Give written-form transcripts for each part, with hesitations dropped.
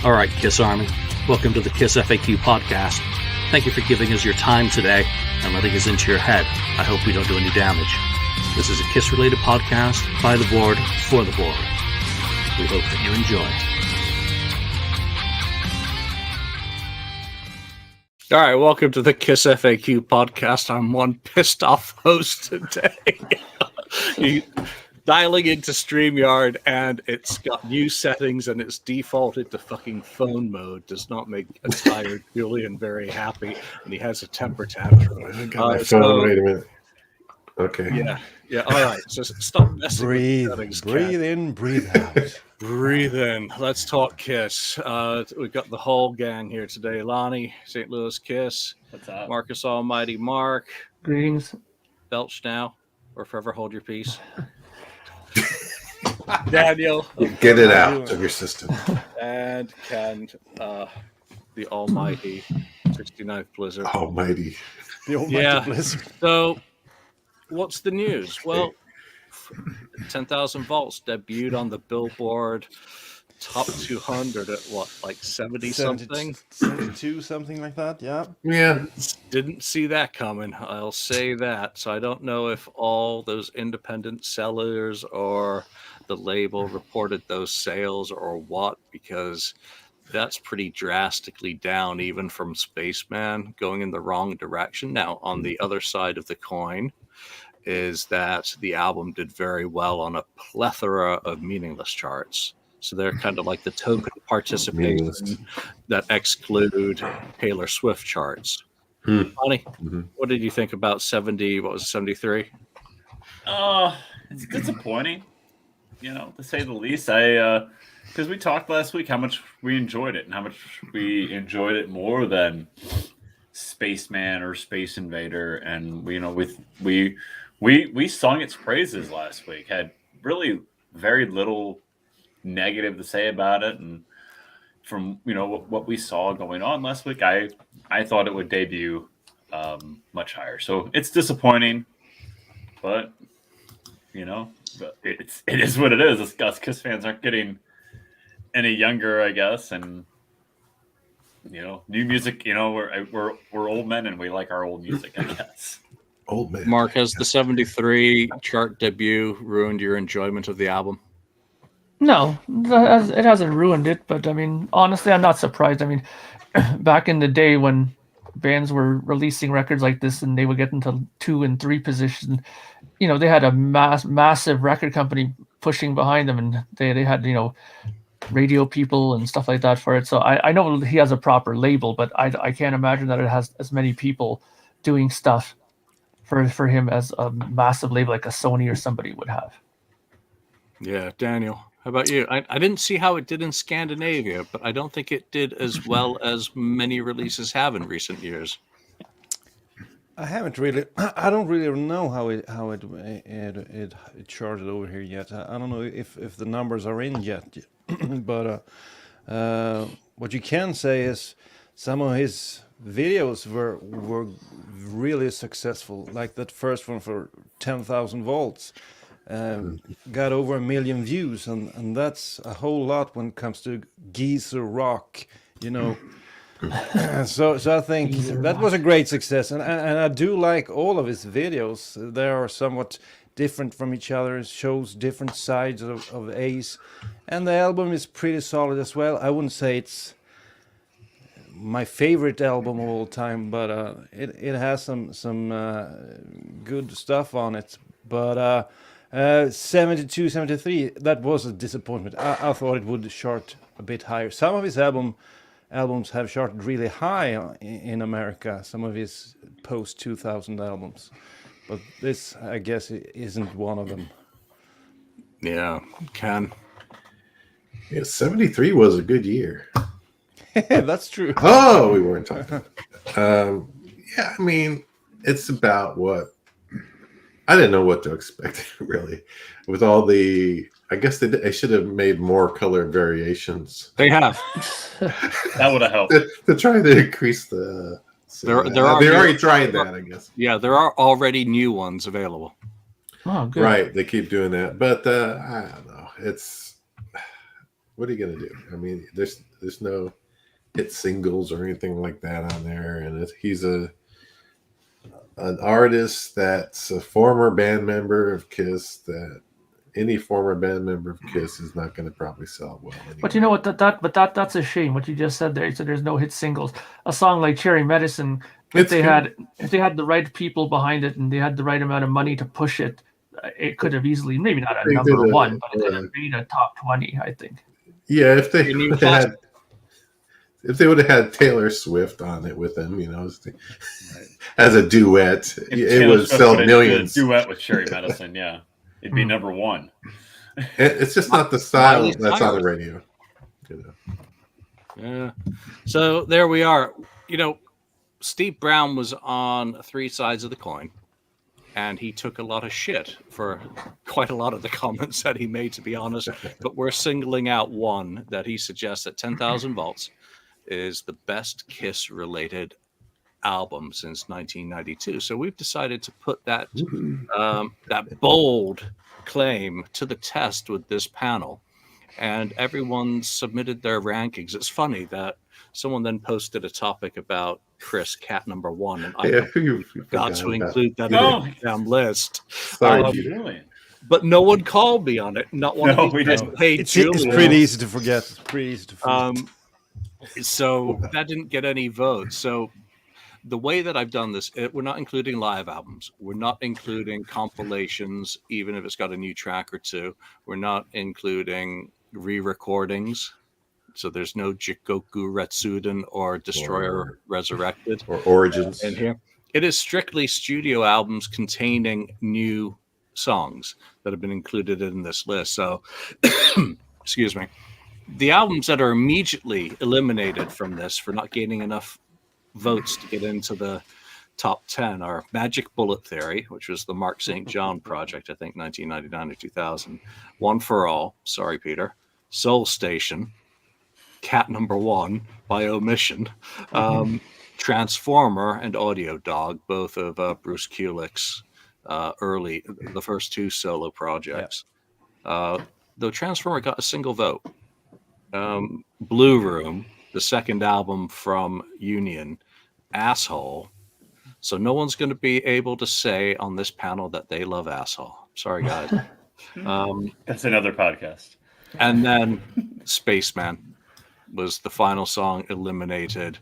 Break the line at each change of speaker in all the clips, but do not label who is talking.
All right, Kiss Army, welcome to the KissFAQ podcast. Thank you for giving us your time today and letting us into your head. I hope we don't do any damage. This is a Kiss-related podcast by the board, for the board. We hope that you enjoy. All right, welcome to the KissFAQ podcast. I'm one pissed off host today. Dialing into StreamYard, and it's got new settings, and it's defaulted to fucking phone mode. Does not make a tired Julian very happy, and he has a temper tantrum.
I got my phone. Wait a minute. Okay.
Yeah. All right. So stop messing with the settings.
Breathe in, breathe out.
Breathe in. Let's talk Kiss. We've got the whole gang here today. Lonnie, St. Louis Kiss.
What's up?
Marcus Almighty Mark.
Greetings.
Belch now, or forever hold your peace. Daniel.
Get it out of your system.
And Ken, the almighty 69th Blizzard.
Almighty.
The almighty Blizzard.
So, what's the news? Well, 10,000 Volts debuted on the Billboard Top 200 at what, like 70 something?
72, something like that, yeah.
Yeah.
Didn't see that coming, I'll say that. So I don't know if all those independent sellers or the label reported those sales or what, because that's pretty drastically down even from Spaceman, going in the wrong direction. Now, on the other side of the coin is that the album did very well on a plethora of meaningless charts. So they're kind of like the token participation that exclude Taylor Swift charts. Honey, what did you think about 70? What was it, 73?
It's disappointing, to say the least. Because we talked last week how much we enjoyed it and how much we enjoyed it more than Spaceman or Space Invader, and we sung its praises last week. Had really very little negative to say about it, and from what we saw going on last week, I thought it would debut much higher. So it's disappointing, but it is what it is. Us Kiss fans aren't getting any younger, I guess, and new music. We're old men and we like our old music, I guess.
Old man.
Mark, has the 73 chart debut ruined your enjoyment of the album?
No, it hasn't ruined it, but I mean, honestly, I'm not surprised. I mean, back in the day when bands were releasing records like this and they would get into 2 and 3 position, they had a massive record company pushing behind them, and they had, radio people and stuff like that for it. So I know he has a proper label, but I can't imagine that it has as many people doing stuff for him as a massive label like a Sony or somebody would have.
Yeah, Daniel. How about you? I didn't see how it did in Scandinavia, but I don't think it did as well as many releases have in recent years.
I don't really know how it charted over here yet. I don't know if the numbers are in yet, but what you can say is some of his videos were really successful. Like that first one for 10,000 Volts. Got over 1 million views, and that's a whole lot when it comes to geezer rock, So I think that was a great success, and I do like all of his videos. They are somewhat different from each other. It shows different sides of Ace, and the album is pretty solid as well. I wouldn't say it's my favorite album of all time, but it has some good stuff on it. But 72, 73, that was a disappointment. I thought it would chart a bit higher. Some of his albums have charted really high in America, some of his post-2000 albums. But this, I guess, isn't one of them.
Yeah, Ken.
Yeah, 73 was a good year.
That's true.
Oh, we weren't talking. Yeah, I mean, it's about what I didn't know what to expect, really. With all the, I guess they should have made more color variations.
They have.
That would have helped.
to try to increase the...
They're
already tried that, I guess.
Yeah, there are already new ones available.
Oh, good.
Right, they keep doing that. But I don't know. What are you gonna do? I mean, there's no hit singles or anything like that on there, and he's an artist that's a former band member of Kiss. That any former band member of Kiss is not going to probably sell well anyway.
But you know what? That's a shame. What you just said there. So there's no hit singles. A song like Cherry Medicine, if they had the right people behind it and they had the right amount of money to push it, it could have easily, maybe not a number one, but it could have made a top 20. I think.
Yeah, if they would have had Taylor Swift on it with them, as a duet, it would sell millions.
Duet with Cherry Medicine, yeah, it'd be number one.
It's just not the style that's on the radio.
Yeah. So there we are. Steve Brown was on three sides of the coin, and he took a lot of shit for quite a lot of the comments that he made, to be honest. But we're singling out one that he suggests that 10,000 Volts is the best Kiss-related album since 1992. So we've decided to put that that bold claim to the test with this panel, and everyone submitted their rankings. It's funny that someone then posted a topic about Chris Cat number one, and I forgot to include that in the damn list.
Really?
But no one called me on it. Not one of these guys. Hey,
it's pretty easy to forget. It's pretty easy to forget.
So that didn't get any votes. So the way that I've done this, we're not including live albums. We're not including compilations, even if it's got a new track or two. We're not including re-recordings. So there's no Jikoku Retsuden or Destroyer Resurrected
or Origins
in here. It is strictly studio albums containing new songs that have been included in this list. So, excuse me. The albums that are immediately eliminated from this for not gaining enough votes to get into the top 10 are Magic Bullet Theory, which was the Mark St. John project, I think 1999 or 2000. One for All, sorry, Peter. Soul Station, Cat Number One by omission. Transformer and Audio Dog, both of Bruce Kulick's early, the first two solo projects. Though Transformer got a single vote. Blue Room, the second album from Union, Asshole. So no one's going to be able to say on this panel that they love Asshole. Sorry, guys.
That's another podcast.
And then Spaceman was the final song eliminated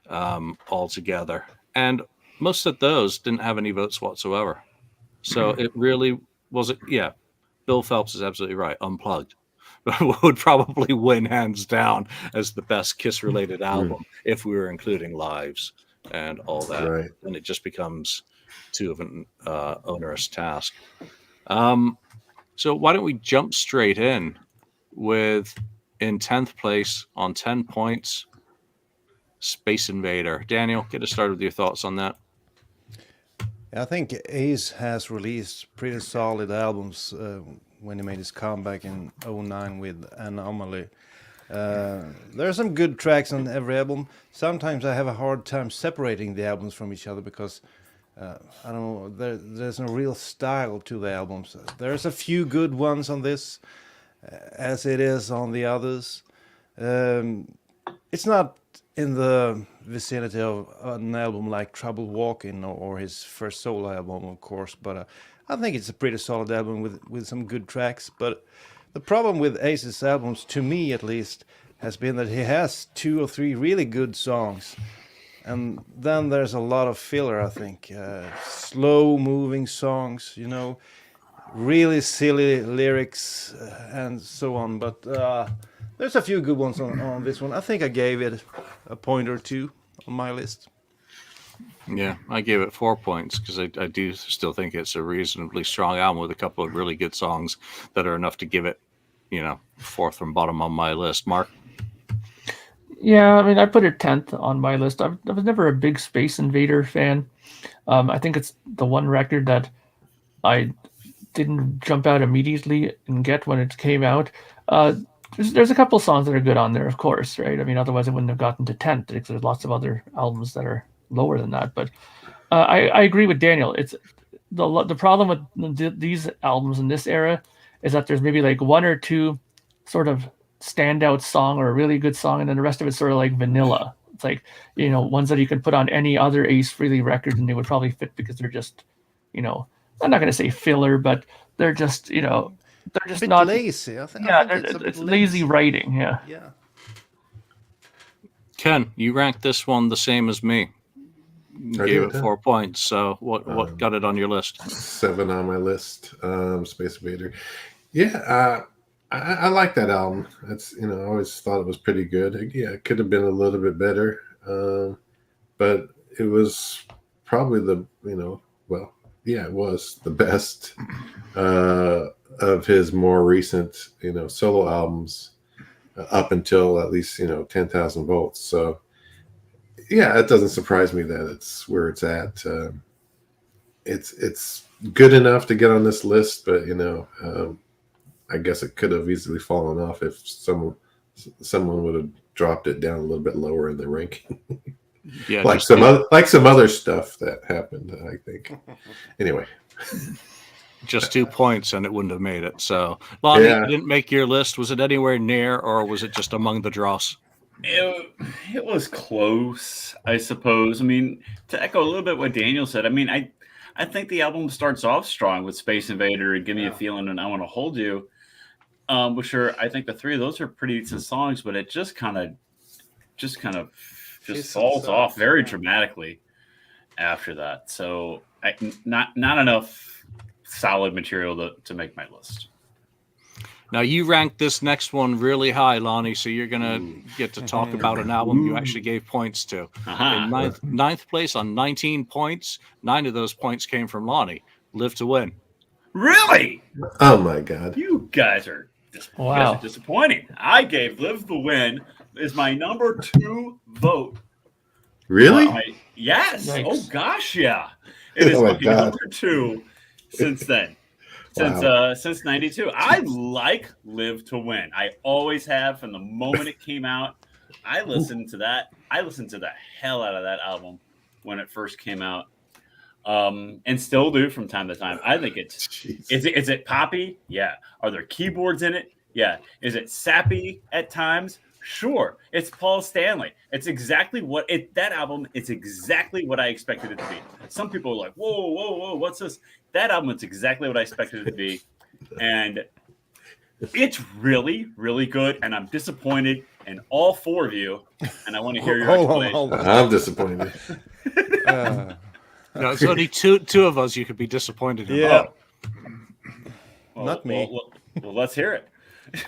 altogether. And most of those didn't have any votes whatsoever. So it really wasn't. Yeah, Bill Phelps is absolutely right. Unplugged would probably win hands down as the best Kiss-related album if we were including lives and all that.
Right.
And it just becomes too of an onerous task. So why don't we jump straight in with, in 10th place on 10 points, Space Invader. Daniel, get us started with your thoughts on that.
I think Ace has released pretty solid albums when he made his comeback in 2009 with Anomaly. There are some good tracks on every album. Sometimes I have a hard time separating the albums from each other because I don't know, there's no real style to the albums. There's a few good ones on this, as it is on the others. It's not in the vicinity of an album like Trouble Walking or his first solo album, of course, but I think it's a pretty solid album with some good tracks. But the problem with Ace's albums, to me at least, has been that he has 2 or 3 really good songs, and then there's a lot of filler, I think. Slow moving songs, really silly lyrics and so on. But there's a few good ones on this one. I think I gave it a point or 2 on my list.
Yeah, I gave it 4 points because I do still think it's a reasonably strong album with a couple of really good songs that are enough to give it, fourth from bottom on my list. Mark?
Yeah, I mean, I put it 10th on my list. I was never a big Space Invader fan. I think it's the one record that I didn't jump out immediately and get when it came out. There's a couple songs that are good on there, of course, right? I mean, otherwise I wouldn't have gotten to 10th because there's lots of other albums that are lower than that. But I agree with Daniel. It's the problem with these albums in this era is that there's maybe like 1 or 2 sort of standout song or a really good song, and then the rest of it's sort of like vanilla. It's like, ones that you could put on any other Ace Frehley record and they would probably fit because they're just, I'm not going to say filler, but they're just, they're just
bit
not
lazy. I think it's a bit
it's lazy writing. Yeah.
Yeah.
Ken, you ranked this one the same as me. You gave it 4 points. So what got it on your list?
7 on my list. Space Invader. Yeah, I like that album. It's I always thought it was pretty good. Yeah, it could have been a little bit better, but it was probably it was the best of his more recent solo albums up until at least 10,000 volts. So yeah, it doesn't surprise me that it's where it's at. It's good enough to get on this list, but I guess it could have easily fallen off if someone would have dropped it down a little bit lower in the ranking.
Yeah,
like some other stuff that happened, I think. Anyway,
just 2 points and it wouldn't have made it. So, Lonnie, you didn't make your list. Was it anywhere near, or was it just among the dross?
It was close, I suppose. I mean, to echo a little bit what Daniel said, I mean, I think the album starts off strong with Space Invader and Give Me a Feeling and I Want to Hold You. Which are, I think the three of those are pretty decent songs, but it just kind of falls off very dramatically after that. So not enough solid material to make my list.
Now you ranked this next one really high, Lonnie, so you're gonna get to talk about an album you actually gave points to. In ninth place on 19 points, 9 of those points came from Lonnie. Live to Win.
Really?
Oh my God!
You guys are disappointing. I gave Live to Win as my number 2 vote.
Really?
Yes.
Yikes.
Oh gosh, yeah. It is my number 2 since then. Since 92. I like Live to Win. I always have from the moment it came out. I listened to that. I listened to the hell out of that album when it first came out. And still do from time to time. I think is it poppy? Yeah. Are there keyboards in it? Yeah. Is it sappy at times? Sure. It's Paul Stanley. It's exactly that album. It's exactly what I expected it to be. Some people are like, whoa, what's this? That album is exactly what I expected it to be. And it's really, really good. And I'm disappointed in all 4 of you. And I want to hear your explanation.
Hold on.
I'm disappointed.
No, it's only two of us you could be disappointed in.
Yeah.
Well,
Not me.
Well, let's hear it.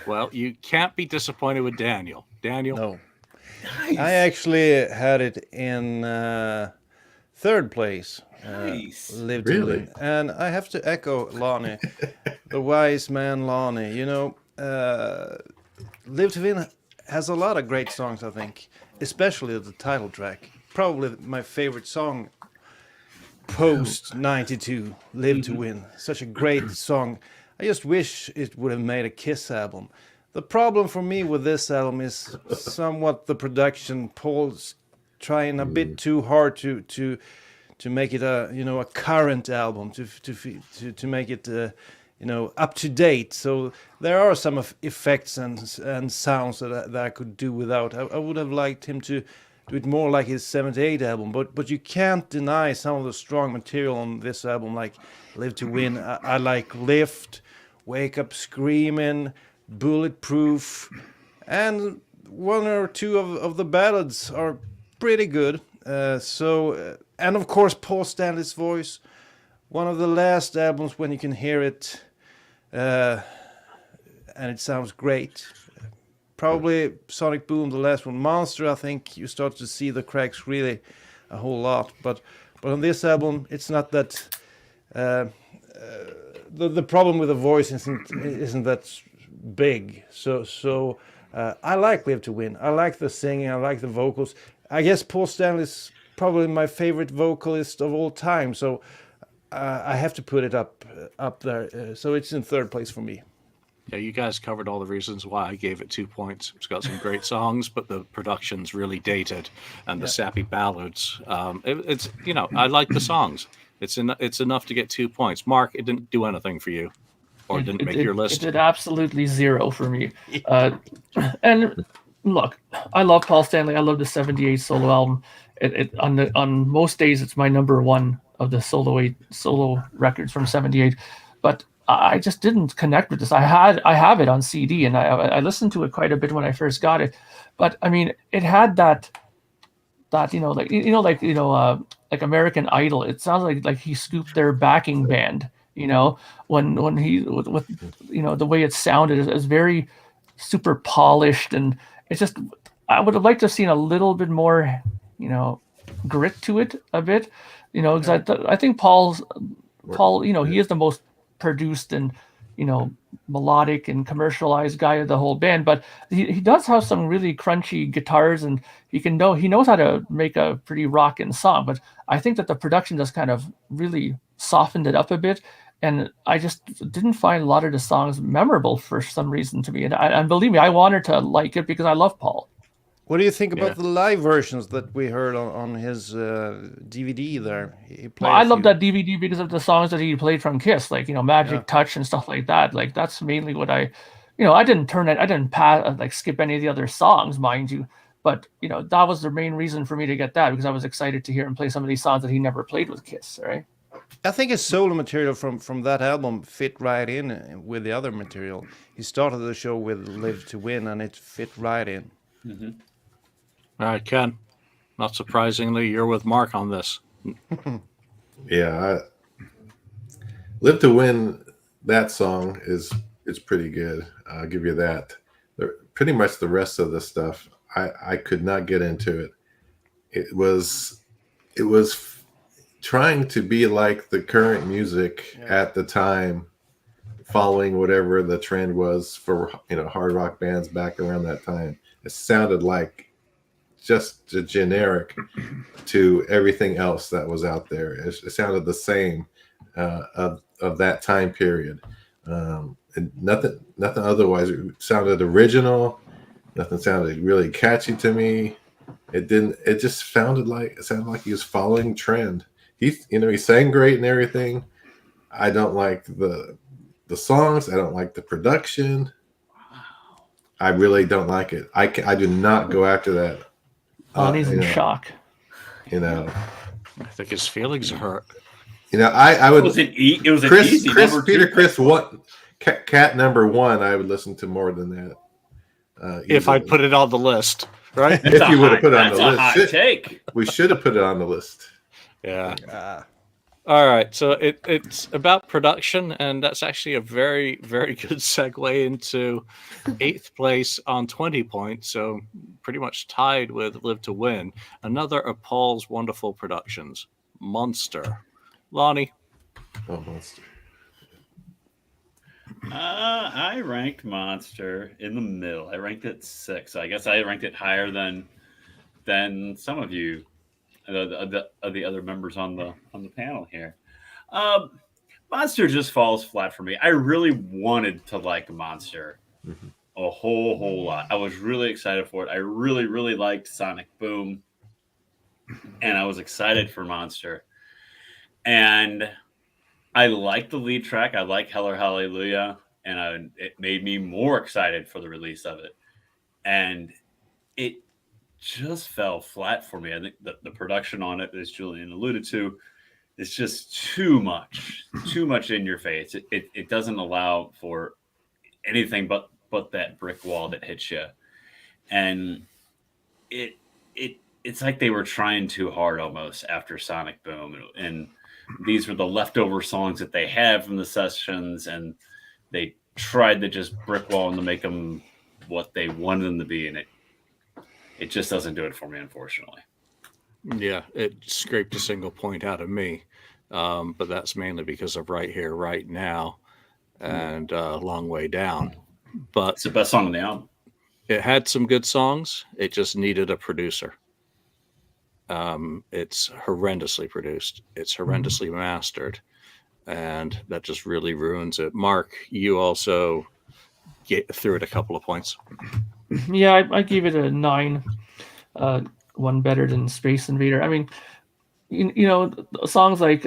Well, you can't be disappointed with Daniel. Daniel?
No.
Nice.
I actually had it in 3rd place.
Nice.
Live to
Really?
Win. And I have to echo Lonnie, the wise man Lonnie. Live to Win has a lot of great songs, I think, especially the title track. Probably my favorite song post 92, Live to Win. Such a great song. I just wish it would have made a Kiss album. The problem for me with this album is somewhat the production. Paul's trying a bit too hard to make it a current album, to make it up to date. So there are some effects and sounds that I could do without. I would have liked him to do it more like his 78 album, but you can't deny some of the strong material on this album, like Live to Win. I like Lift, Wake Up Screaming, Bulletproof, and 1 or 2 of the ballads are pretty good. And of course Paul Stanley's voice, one of the last albums when you can hear it, and it sounds great. Probably Sonic Boom, the last one. Monster, I think you start to see the cracks really a whole lot. But on this album, it's not that. The problem with the voice isn't that big. So I like Live to Win. I like the singing. I like the vocals. I guess Paul Stanley's probably my favorite vocalist of all time. So I have to put it up there. So it's in 3rd place for me.
Yeah, you guys covered all the reasons why I gave it 2 points. It's got some great songs, but the production's really dated, and the sappy ballads. It's I like the songs. It's enough to get 2 points. Mark, it didn't do anything for you. or didn't make your
It
list?
did absolutely zero for me. And look, I love Paul Stanley. I love the '78 solo album. On most days, it's my number one of the solo records from '78. But I just didn't connect with this. I have it on CD, and I listened to it quite a bit when I first got it. But I mean, it had that like American Idol. It sounds like he scooped their backing band. When he with the way it sounded is very super polished, and it's just I would have liked to have seen a little bit more grit to it a bit. Because I think Paul, he is the most produced and melodic and commercialized guy of the whole band, but he does have some really crunchy guitars, and he knows how to make a pretty rockin' song. But I think that the production just kind of really softened it up a bit, and I just didn't find a lot of the songs memorable for some reason to me. And believe me, I wanted to like it because I love Paul.
What do you think about
Yeah.
the live versions that we heard on his DVD there? He played
I
a
love
few.
that DVD because of the songs that he played from Kiss, like Magic
Yeah.
Touch and stuff like that. Like that's mainly what I didn't pass like skip any of the other songs, mind you, but that was the main reason for me to get that, because I was excited to hear him play some of these songs that he never played with Kiss, right?
I think his solo material from that album fit right in with the other material. He started the show with "Live to Win," and it fit right in.
All right, Ken. Not surprisingly, you're with Mark on this.
Yeah, Live to Win, that song is pretty good. I'll give you that. Pretty much the rest of the stuff, I could not get into it. It was trying to be like the current music at the time, following whatever the trend was for hard rock bands back around that time. It sounded like just a generic to everything else that was out there. It sounded the same of that time period. And nothing otherwise. It sounded original. Nothing sounded really catchy to me. It didn't. It just sounded like he was following trend. He sang great and everything. I don't like the songs. I don't like the production. I really don't like it. I do not go after that.
Lonnie's in shock.
I think his feelings are hurt.
I would.
It was an
Chris,
easy number two.
Chris, what? Cat number one, I would listen to more than that.
If I put it on the list, right?
If you would have put it on the list,
Hot take.
we should have put it on the list.
Yeah. All right. So it's about production, and that's actually a very, very good segue into 8th place on 20 points. So pretty much tied with Live to Win. Another of Paul's wonderful productions, Monster. Lonnie.
Oh, Monster.
I ranked Monster in the middle. I ranked it 6. I guess I ranked it higher than some of you, the other members on the panel here. Monster just falls flat for me. I really wanted to like Monster a whole lot. I was really excited for it. I really, really liked Sonic Boom, and I was excited for Monster. And I like the lead track. I like Heller Hallelujah, and it made me more excited for the release of it. And it just fell flat for me. I think the production on it, as Julian alluded to, is just too much in your face. It doesn't allow for anything but that brick wall that hits you. And it's like they were trying too hard almost after Sonic Boom, and these were the leftover songs that they had from the sessions, and they tried to just brick wall them to make them what they wanted them to be, and it just doesn't do it for me, unfortunately.
Yeah, it scraped a single point out of me, but that's mainly because of Right Here, Right Now, and Long Way Down. But
it's the best song on the album.
It had some good songs. It just needed a producer. It's horrendously produced. It's horrendously mastered, and that just really ruins it. Mark, you also threw it a couple of points.
Yeah, I gave it a 9. One better than Space Invader. I mean, songs like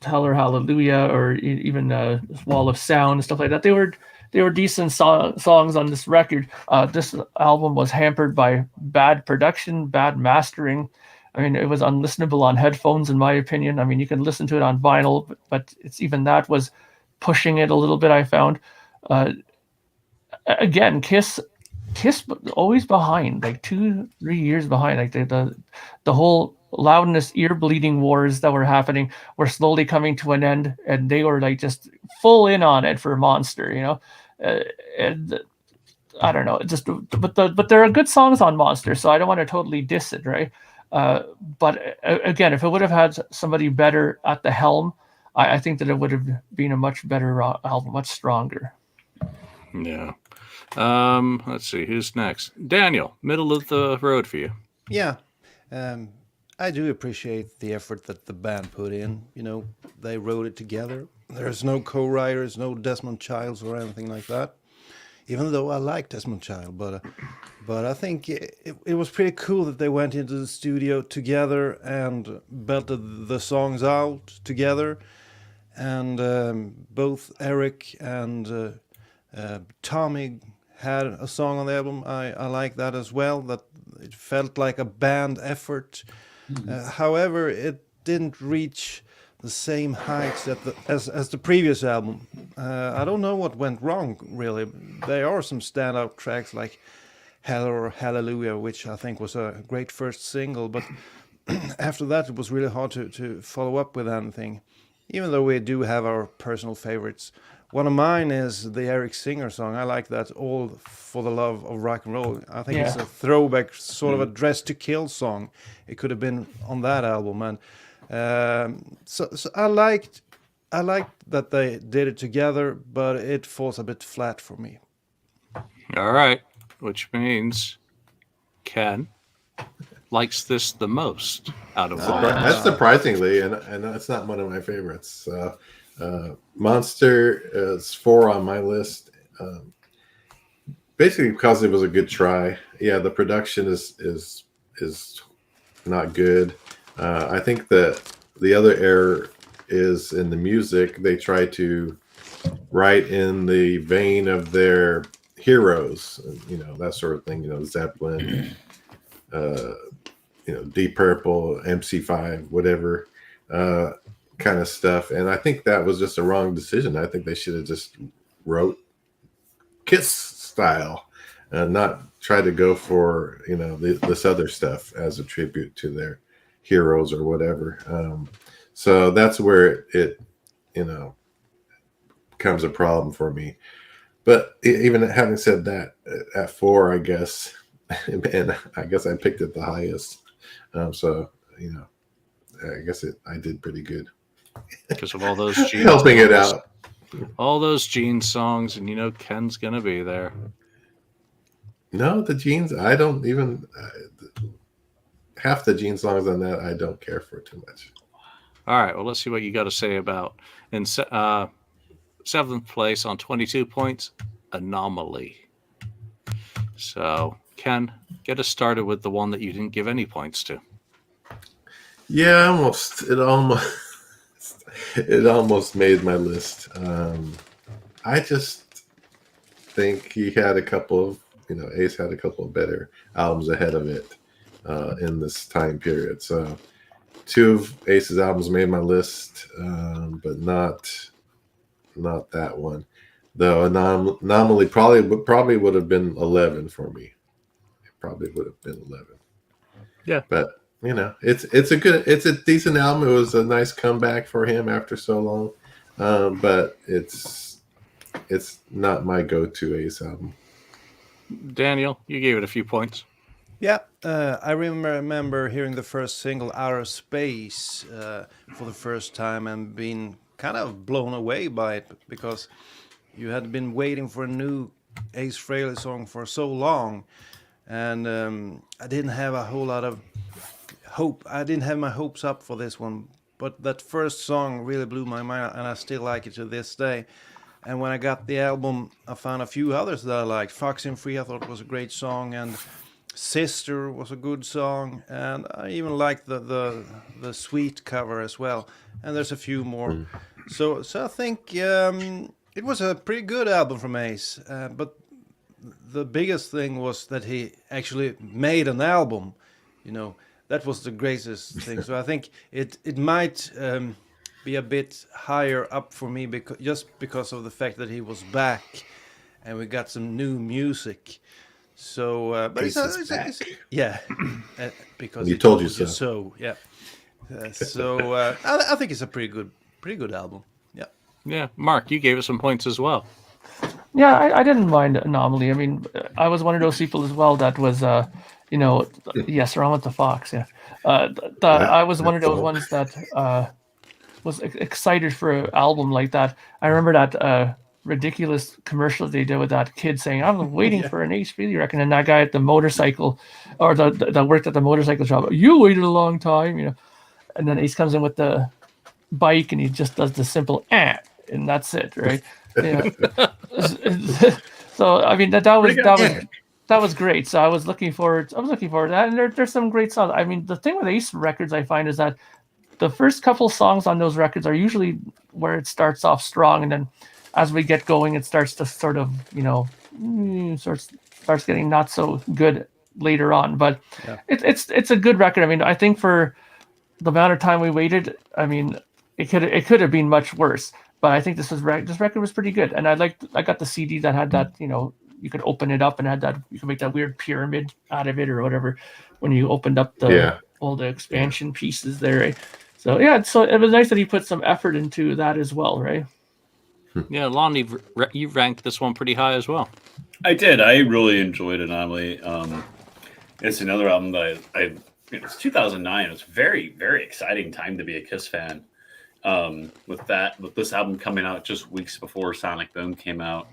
Hell or Hallelujah or even Wall of Sound and stuff like that. They were decent songs on this record. This album was hampered by bad production, bad mastering. I mean, it was unlistenable on headphones, in my opinion. I mean, you can listen to it on vinyl, but it's even that was pushing it a little bit. I found. Again, Kiss always behind, like 2-3 years behind. Like the whole loudness, ear bleeding wars that were happening were slowly coming to an end, and they were like just full in on it for Monster, and I don't know, but there are good songs on Monster, so I don't want to totally diss it, right? But again, if it would have had somebody better at the helm, I think that it would have been a much better album, much stronger.
Yeah. Let's see who's next. Daniel, middle of the road for you.
Yeah. I do appreciate the effort that the band put in. They wrote it together. There's no co-writers, no Desmond Childs or anything like that. Even though I like Desmond Child, but I think it was pretty cool that they went into the studio together and belted the songs out together. And both Eric and Tommy had a song on the album. I like that as well. That it felt like a band effort. However, it didn't reach the same heights as the previous album. I don't know what went wrong, really. There are some standout tracks like Hell or Hallelujah, which I think was a great first single, but after that it was really hard to follow up with anything, even though we do have our personal favorites. One of mine is the Eric Singer song. I like that, All for the Love of Rock and Roll. I think it's a throwback, sort of a Dress to Kill song. It could have been on that album. And so I liked that they did it together, but it falls a bit flat for me.
All right. Which means Ken likes this the most out of all.
That's surprisingly, and that's not one of my favorites. Monster is 4 on my list, basically because it was a good try. Yeah, the production is not good. I think that the other error is in the music. They try to write in the vein of their heroes, that sort of thing. Zeppelin, Deep Purple, MC5, whatever. Kind of stuff, and I think that was just a wrong decision. I think they should have just wrote Kiss style and not try to go for this other stuff as a tribute to their heroes or whatever. So that's where it becomes a problem for me. But even having said that, at 4, I guess, and I guess I picked it the highest. So I guess I did pretty good.
Because of all those Gene
helping
songs,
it out,
all those Gene songs, and Ken's gonna be there.
No, the Genes, I don't even half the Gene songs on that I don't care for too much.
All right, well, let's see what you got to say about in 7th place on 22 points, Anomaly. So Ken, get us started with the one that you didn't give any points to.
Yeah, it almost made my list. I just think he had a couple of, Ace had a couple of better albums ahead of it in this time period. So 2 of Ace's albums made my list, but not that one. Though Anomaly probably would have been 11 for me. It probably would have been 11.
Yeah,
but. It's a decent album. It was a nice comeback for him after so long, but it's not my go-to Ace album.
Daniel, you gave it a few points.
Yeah, I remember hearing the first single, Outer Space, for the first time and being kind of blown away by it, because you had been waiting for a new Ace Frehley song for so long, and I didn't have a whole lot of hope. I didn't have my hopes up for this one, but that first song really blew my mind, and I still like it to this day. And when I got the album, I found a few others that I liked. Fox and Free, I thought was a great song, and Sister was a good song, and I even liked the Sweet cover as well. And there's a few more. So I think it was a pretty good album from Ace. But the biggest thing was that he actually made an album. You know, that was the greatest thing. So I think it might be a bit higher up for me because of the fact that he was back and we got some new music. So, but
Ace is back.
yeah, because
He
he
told you
you
so.
so. Yeah. I think it's a pretty good album. Yeah.
Yeah, Mark, you gave it some points as well.
Yeah, I didn't mind Anomaly. I mean, I was one of those people as well that was, yes, around with the Fox. Yeah, I was one of those ones that was excited for an album like that. I remember that ridiculous commercial they did with that kid saying, "I'm waiting for an Ace Frehley record," and that guy at the motorcycle, or that worked at the motorcycle shop. You waited a long time, you know. And then Ace comes in with the bike, and he just does the simple and that's it, right? Yeah. So I mean that was great. So I was looking forward to that, and there's some great songs. I mean, the thing with Ace records I find is that the first couple songs on those records are usually where it starts off strong, and then as we get going, it starts to sort of, starts getting not so good later on. But
Yeah.
it's a good record. I mean, I think for the amount of time we waited, I mean, it could have been much worse. But I think this record was pretty good, and I got the CD that had that, you could open it up and had that, you could make that weird pyramid out of it or whatever when you opened up all the expansion pieces there, right? So yeah, so it was nice that he put some effort into that as well, right?
Yeah, Lonnie, you ranked this one pretty high as well.
I did. I really enjoyed Anomaly. It's another album that it's 2009. It was very, very exciting time to be a Kiss fan. With this album coming out just weeks before Sonic Boom came out,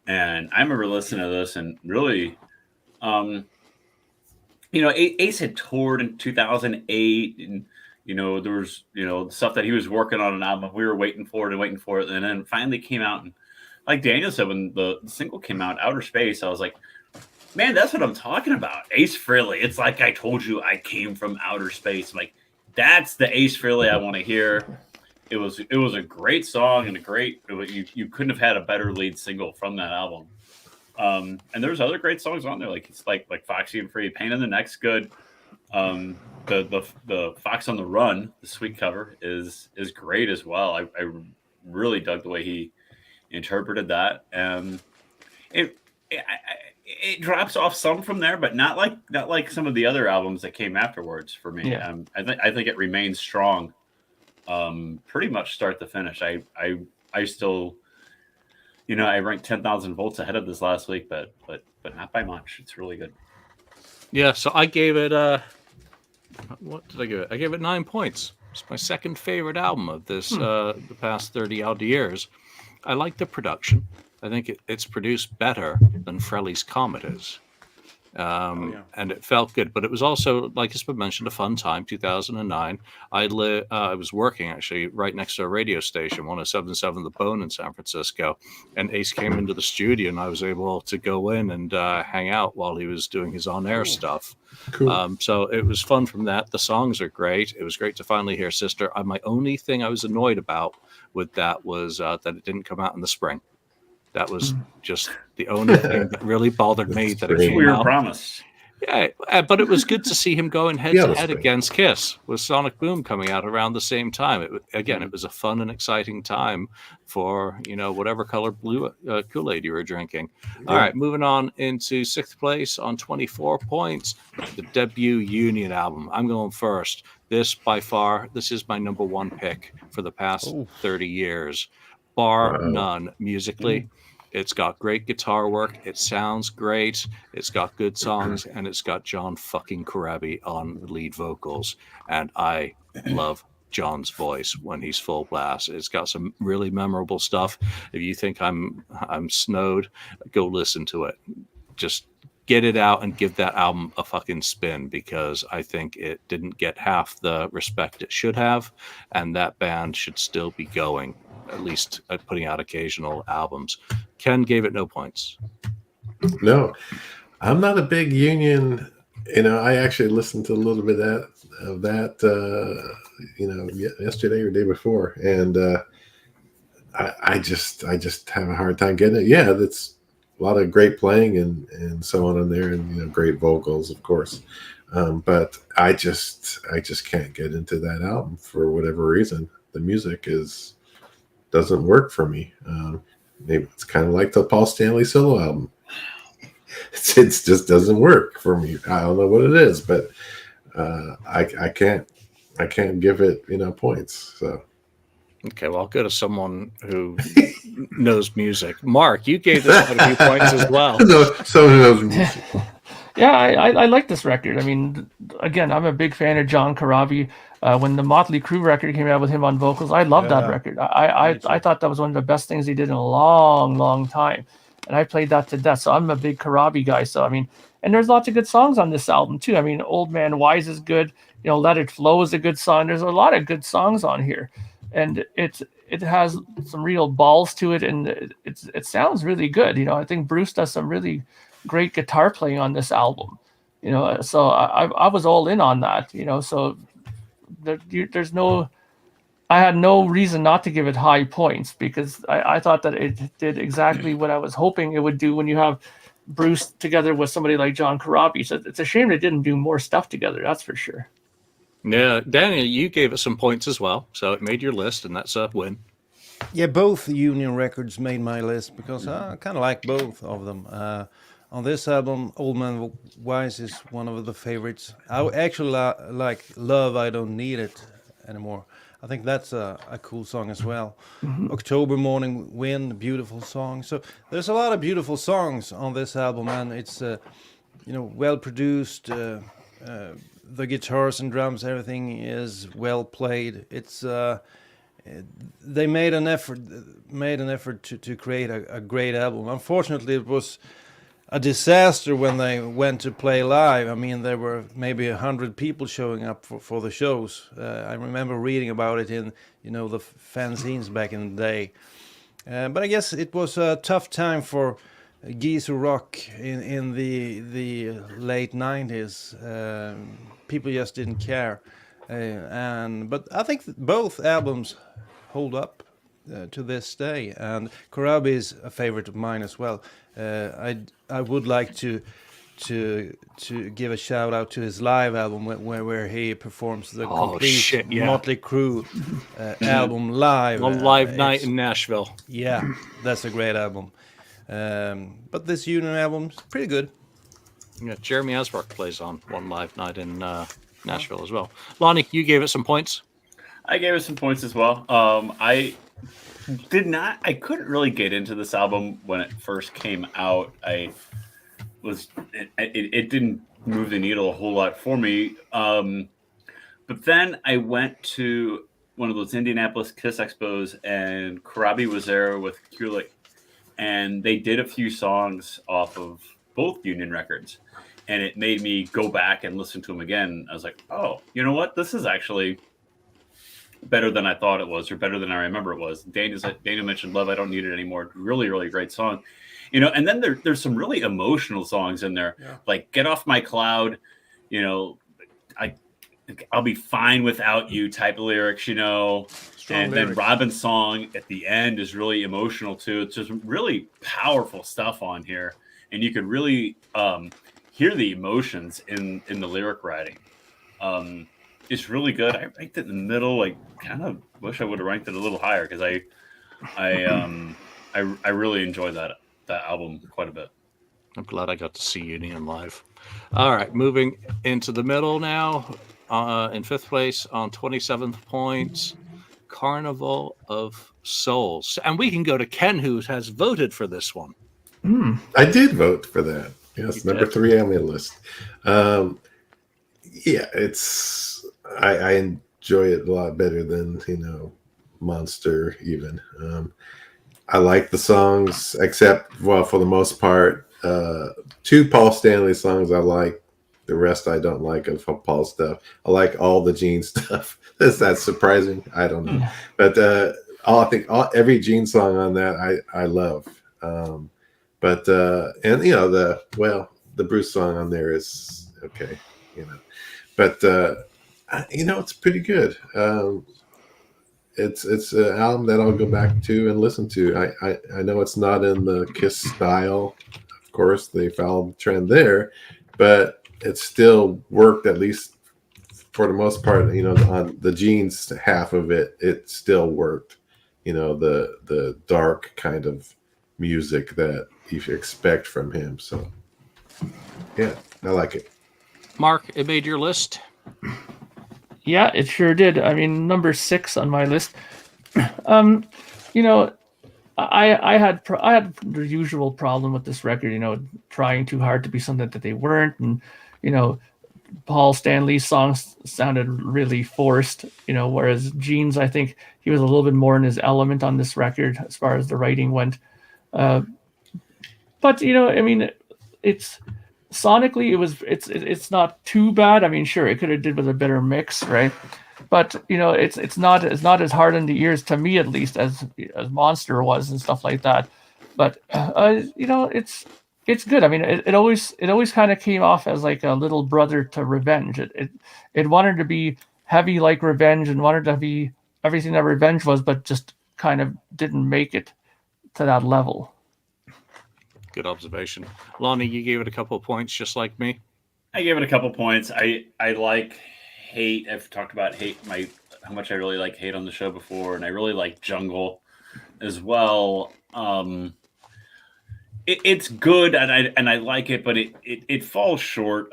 and I remember listening to this and really, Ace had toured in 2008, and there was stuff that he was working on an album. We were waiting for it, and then finally came out. And like Daniel said, when the single came out, Outer Space, I was like, man, that's what I'm talking about. Ace Frehley. It's like I told you I came from outer space. Like, that's the Ace Frehley I want to hear. It was a great song and you couldn't have had a better lead single from that album. And there's other great songs on there, like Foxy and Free, Pain in the Neck's good. The Fox on the Run, the Sweet cover is great as well. I really dug the way he interpreted that. It drops off some from there, but not like some of the other albums that came afterwards for me.
Yeah.
I think it remains strong, pretty much start to finish. I still, I ranked 10,000 volts ahead of this last week, but not by much. It's really good.
Yeah, so I gave it what did I give it? I gave it 9 points. It's my second favorite album of this the past 30 odd years. I like the production. I think it's produced better than Frehley's Comet is. And it felt good, but it was also, like has been mentioned, a fun time. 2009. I was working actually right next to a radio station, 107.7 The Bone in San Francisco, and Ace came into the studio, and I was able to go in and hang out while he was doing his on-air stuff.
Cool.
So it was fun from that. The songs are great. It was great to finally hear Sister. My only thing I was annoyed about with that was that it didn't come out in the spring. That was just the only thing that really bothered me, that it came
We were
out.
promised.
Yeah, but it was good to see him going head to head against Kiss with Sonic Boom coming out around the same time. It was a fun and exciting time for, whatever color blue Kool-Aid you were drinking. All right, moving on into 6th place on 24 points, the debut Union album. I'm going first. This is my number one pick for the past 30 years, bar none musically. It's got great guitar work. It sounds great. It's got good songs, and it's got John fucking Corabi on the lead vocals. And I love John's voice when he's full blast. It's got some really memorable stuff. If you think I'm snowed, go listen to it. Just get it out and give that album a fucking spin, because I think it didn't get half the respect it should have, and that band should still be going, at least putting out occasional albums. Ken gave it no points.
No. I'm not a big Union. I actually listened to a little bit of that yesterday or day before, and I just have a hard time getting it. Yeah, that's a lot of great playing and so on in there, and great vocals, of course. But I just can't get into that album for whatever reason. The music doesn't work for me. Maybe it's kind of like the Paul Stanley solo album. It just doesn't work for me. I don't know what it is, but I can't give it points. So
Okay, well, I'll go to someone who knows music. Mark, you gave this quite a few points as well.
no, someone who knows music.
Yeah, I like this record. I mean, again, I'm a big fan of John Corabi. When the Motley Crue record came out with him on vocals, I loved that
Yeah,
record. I thought that was one of the best things he did in a long, long time, and I played that to death. So I'm a big Corabi guy. So I mean, and there's lots of good songs on this album too. I mean, Old Man Wise is good. Let It Flow is a good song. There's a lot of good songs on here, and it has some real balls to it, and it sounds really good. I think Bruce does some really great guitar playing on this album. So I was all in on that. So there's no, I had no reason not to give it high points because I thought that it did exactly what I was hoping it would do when you have Bruce together with somebody like John Corabi. So it's a shame they didn't do more stuff together. That's for sure.
Yeah, Daniel, you gave it some points as well, so it made your list, and that's a win.
yeah. Both Union records made my list because I kind of like both of them. On this album, Old Man Wise is one of the favorites. I actually like Love, I Don't Need It Anymore. I think that's a cool song as well. October Morning Wind, beautiful song. So there's a lot of beautiful songs on this album, and it's well produced. The guitars and drums, everything is well played. It's they made an effort to create a great album. Unfortunately, it was a disaster when they went to play live. I mean, there were maybe 100 people showing up for the shows. I remember reading about it in the fanzines back in the day. But I guess it was a tough time for geezer rock in the late 90s. People just didn't care. But I think both albums hold up to this day, and Corabi is a favorite of mine as well. I would like to give a shout out to his live album where he performs the complete
yeah.
Motley Crue album live.
One live night in Nashville.
Yeah, that's a great album. But this Union album's pretty good.
Yeah, Jeremy Asbrook plays on One Live Night in Nashville as well. Lonnie, you gave it some points.
I gave it some points as well. I couldn't really get into this album when it first came out. It didn't move the needle a whole lot for me. But then I went to one of those Indianapolis Kiss Expos, and Corabi was there with Kulik, and they did a few songs off of both Union records, and it made me go back and listen to them again. I was like, oh, you know what? This is actually better than I thought it was, or better than I remember it was. Daniel mentioned Love, I Don't Need It Anymore. Really, really great song. And then there's some really emotional songs in there, like Get Off My Cloud, I'll be fine without you type of lyrics,
Strong
and
lyrics.
then Robin's song at the end is really emotional too. It's just really powerful stuff on here, and you could really hear the emotions in the lyric writing. It's really good. I ranked it in the middle. I kind of wish I would have ranked it a little higher because I really enjoyed that album quite a bit.
I'm glad I got to see Union live. All right, moving into the middle now. In fifth place on 27th points, Carnival of Souls. And we can go to Ken, who has voted for this one.
I did vote for that. Yes,
You
number
did?
3 on my list. It's I enjoy it a lot better than Monster even. I like the songs, except for the most part, 2 Paul Stanley songs I like. The rest I don't like of Paul's stuff. I like all the Gene stuff. Is that surprising? I don't know. But every Gene song on that I love. The the Bruce song on there is okay, but it's pretty good. It's an album that I'll go back to and listen to. I know it's not in the Kiss style, of course. They followed the trend there, but it still worked, at least for the most part. On the Gene's half of it, it still worked. The dark kind of music that you should expect from him. So yeah, I like it.
Mark, it made your list.
Yeah, it sure did. I mean, number 6 on my list. You know, I had the usual problem with this record. Trying too hard to be something that they weren't, and Paul Stanley's songs sounded really forced. Whereas Gene's, I think he was a little bit more in his element on this record as far as the writing went. But I mean, it's sonically it's not too bad. I mean, sure, it could have did with a better mix, right? But it's not as hard on the ears, to me at least, as Monster was and stuff like that. But it's good. I mean, it always kind of came off as like a little brother to Revenge. It wanted to be heavy like Revenge and wanted to be everything that Revenge was, but just kind of didn't make it to that level.
Good observation. Lonnie, you gave it a couple of points just like me.
I gave it a couple points. I like Hate. I've talked about Hate, how much I really like Hate on the show before, and I really like Jungle as well. It's good, and I like it, but it falls short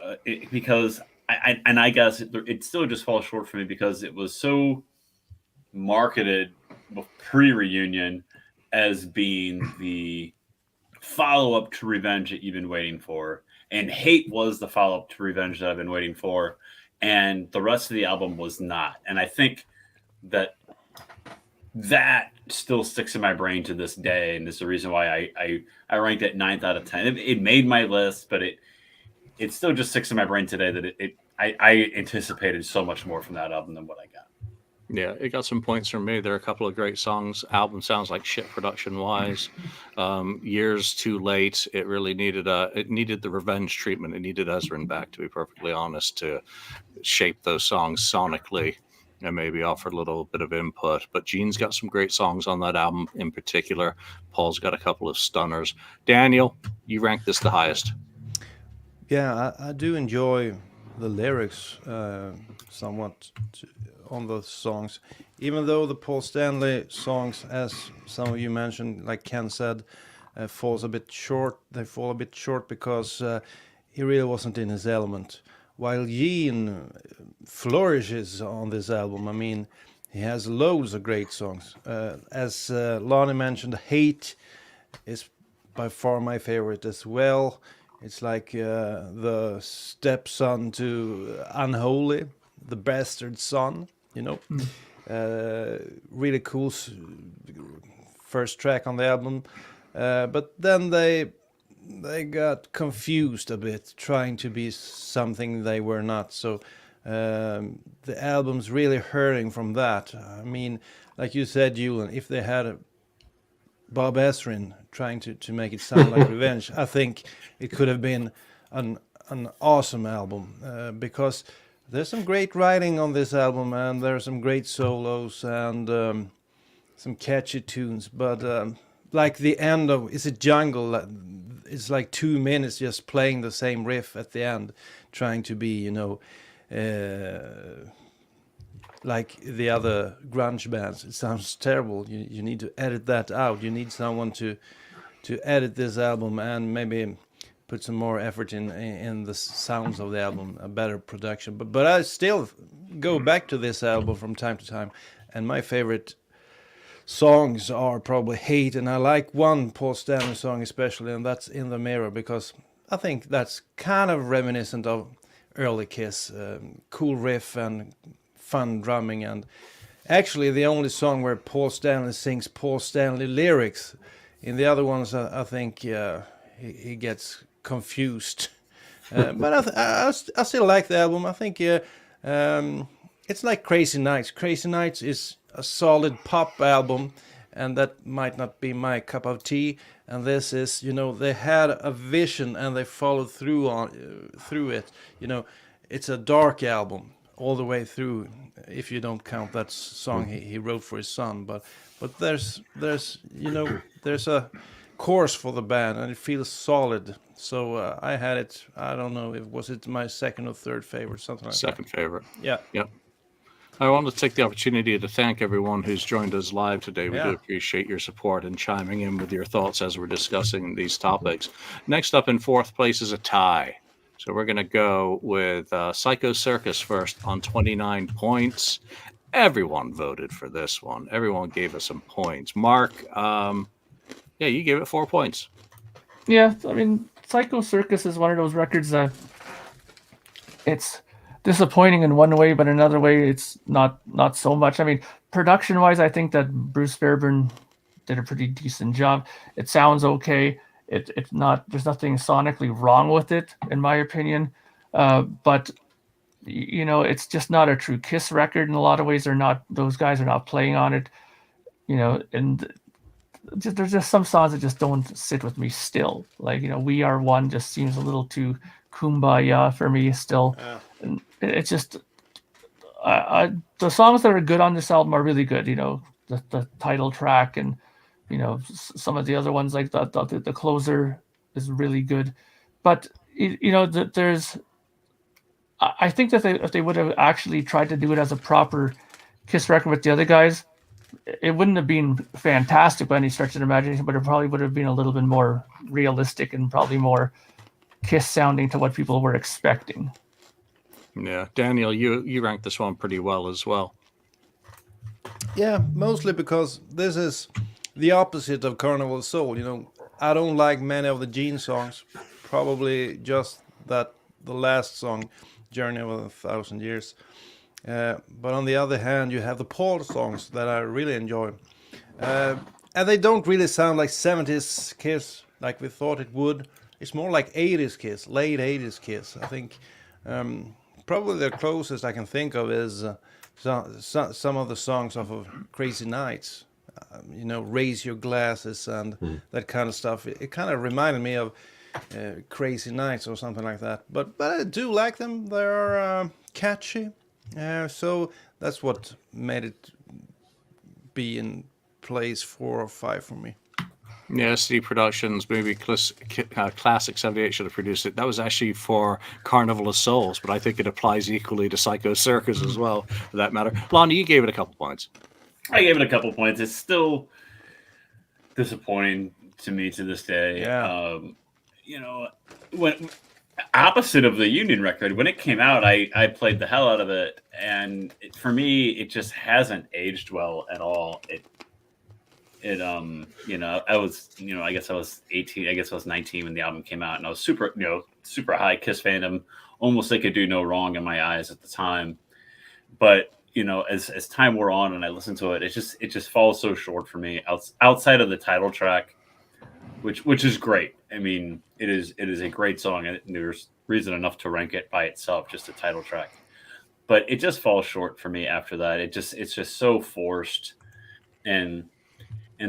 because I guess it still just falls short for me because it was so marketed pre-reunion as being the follow-up to Revenge that you've been waiting for, and Hate was the follow-up to Revenge that I've been waiting for, and the rest of the album was not. And I think that still sticks in my brain to this day, and it's the reason why I ranked it 9th out of 10. It made my list, but it still just sticks in my brain today that I anticipated so much more from that album than what I got.
Yeah, it got some points from me. There are a couple of great songs. Album sounds like shit production wise. Years too late. It really needed the Revenge treatment. It needed Ezrin back, to be perfectly honest, to shape those songs sonically and maybe offer a little bit of input. But Gene's got some great songs on that album in particular. Paul's got a couple of stunners. Daniel, you rank this the highest.
Yeah, I do enjoy the lyrics somewhat on those songs, even though the Paul Stanley songs, as some of you mentioned, like Ken said, falls a bit short. They fall a bit short because he really wasn't in his element. While Gene flourishes on this album, I mean, he has loads of great songs. As Lonnie mentioned, Hate is by far my favorite as well. It's like the stepson to Unholy, the bastard son, really cool first track on the album. But then they got confused a bit, trying to be something they were not. So the album's really hurting from that. I mean, like you said, Julian, if they had Bob Ezrin trying to make it sound like Revenge, I think it could have been an awesome album because there's some great writing on this album and there are some great solos and some catchy tunes. But like the end of Is It Jungle? It's like 2 minutes just playing the same riff at the end, trying to be, like the other grunge bands. It sounds terrible. You need to edit that out. You need someone to edit this album and maybe put some more effort in the sounds of the album, a better production. But I still go back to this album from time to time, and my favorite songs are probably Hate, and I like one Paul Stanley song especially, and that's In the Mirror, because I think that's kind of reminiscent of early Kiss. Cool riff and fun drumming, and actually the only song where Paul Stanley sings Paul Stanley lyrics. In the other ones, I think he gets confused. But I still like the album. I think it's like Crazy Nights. Crazy Nights is a solid pop album, and that might not be my cup of tea. And this is, they had a vision and they followed through on through it. It's a dark album all the way through, if you don't count that song he wrote for his son. But there's a course for the band, and it feels solid. So I had it. I don't know if was it my second or third favorite, something like
Second favorite.
that. Yeah.
Yep. I want to take the opportunity to thank everyone who's joined us live today. We do appreciate your support and chiming in with your thoughts as we're discussing these topics. Next up in fourth place is a tie. So we're going to go with Psycho Circus first on 29 points. Everyone voted for this one. Everyone gave us some points. Mark, you gave it 4 points.
Yeah, I mean, Psycho Circus is one of those records that it's disappointing in one way, but another way it's not so much. I mean, production-wise, I think that Bruce Fairbairn did a pretty decent job. It sounds okay. It's not. There's nothing sonically wrong with it, in my opinion. But it's just not a true Kiss record in a lot of ways. Those guys are not playing on it. And there's just some songs that just don't sit with me still. Like, We Are One just seems a little too kumbaya for me still. And it's just the songs that are good on this album are really good. The title track and some of the other ones, like the closer is really good. But there's I think that if they would have actually tried to do it as a proper Kiss record with the other guys, it wouldn't have been fantastic by any stretch of the imagination, but it probably would have been a little bit more realistic and probably more Kiss sounding to what people were expecting.
Yeah, Daniel, you ranked this one pretty well as well.
Yeah, mostly because this is the opposite of Carnival of Souls. I don't like many of the Gene songs. Probably just the last song, Journey of 1,000 Years. But on the other hand, you have the Paul songs that I really enjoy. And they don't really sound like 70s Kiss like we thought it would. It's more like 80s Kiss, late 80s Kiss. I think probably the closest I can think of is some of the songs off of Crazy Nights. Raise Your Glasses and that kind of stuff. It kind of reminded me of Crazy Nights or something like that. But I do like them. They're catchy. So that's what made it be in place 4 or 5 for me.
Yeah, CD Productions movie Classic 78 should have produced it. That was actually for Carnival of Souls, but I think it applies equally to Psycho Circus as well, for that matter. Lonnie, you gave it a couple points.
I gave it a couple points. It's still disappointing to me to this day.
Yeah.
When opposite of the Union record, when it came out, I played the hell out of it, and for me, it just hasn't aged well at all. I was, I guess I was 18, I guess I was 19 when the album came out, and I was super high Kiss fandom, almost like it do no wrong in my eyes at the time. But as time wore on and I listened to it, it just falls so short for me. Outside of the title track, which is great. I mean, it is a great song, and there's reason enough to rank it by itself, just a title track. But it just falls short for me after that. It's just so forced, and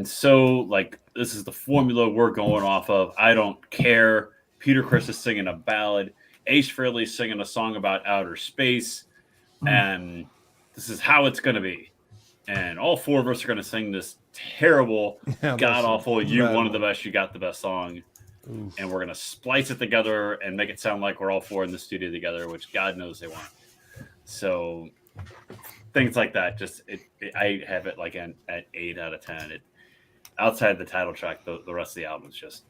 so like this is the formula we're going off of. I don't care. Peter Criss is singing a ballad. Ace Frehley's singing a song about outer space, and this is how it's going to be. And all 4 of us are going to sing this terrible, god-awful, one of the best, you got the best song. Oof. And we're going to splice it together and make it sound like we're all 4 in the studio together, which God knows they won't. So things like that, I have it like at 8 out of 10. Outside the title track, the rest of the album is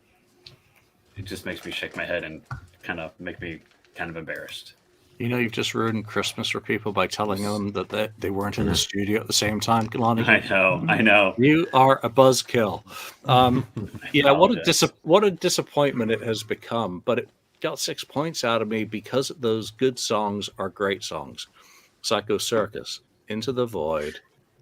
it just makes me shake my head and kind of make me kind of embarrassed.
You've just ruined Christmas for people by telling them that they weren't in the studio at the same time, Lonnie.
I know.
You are a buzzkill. What a disappointment it has become. But it got 6 points out of me because those good songs are great songs. Psycho Circus, Into the Void,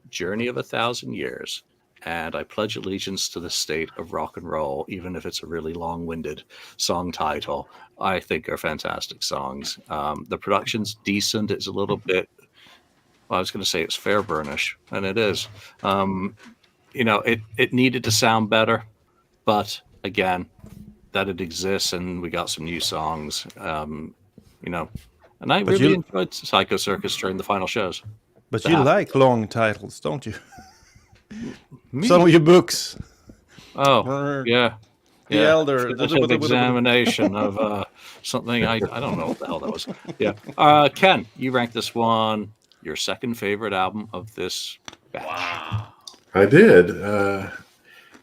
Journey of 1,000 Years, and I Pledge Allegiance to the State of Rock and Roll, even if it's a really long-winded song title, I think are fantastic songs. The production's decent. It's a little bit, I was going to say it's Fairburnish, and it is. it needed to sound better, but again, that it exists, and we got some new songs. And I
But
really
you
enjoyed Psycho Circus during the final shows.
but
The
you
half-
like long titles, don't you?
Me?
Some of your books.
Oh, yeah.
The
Yeah.
Elder.
Definitive examination of something I don't know what the hell that was. Yeah. Ken, you ranked this one your second favorite album of this batch.
Wow.
I did.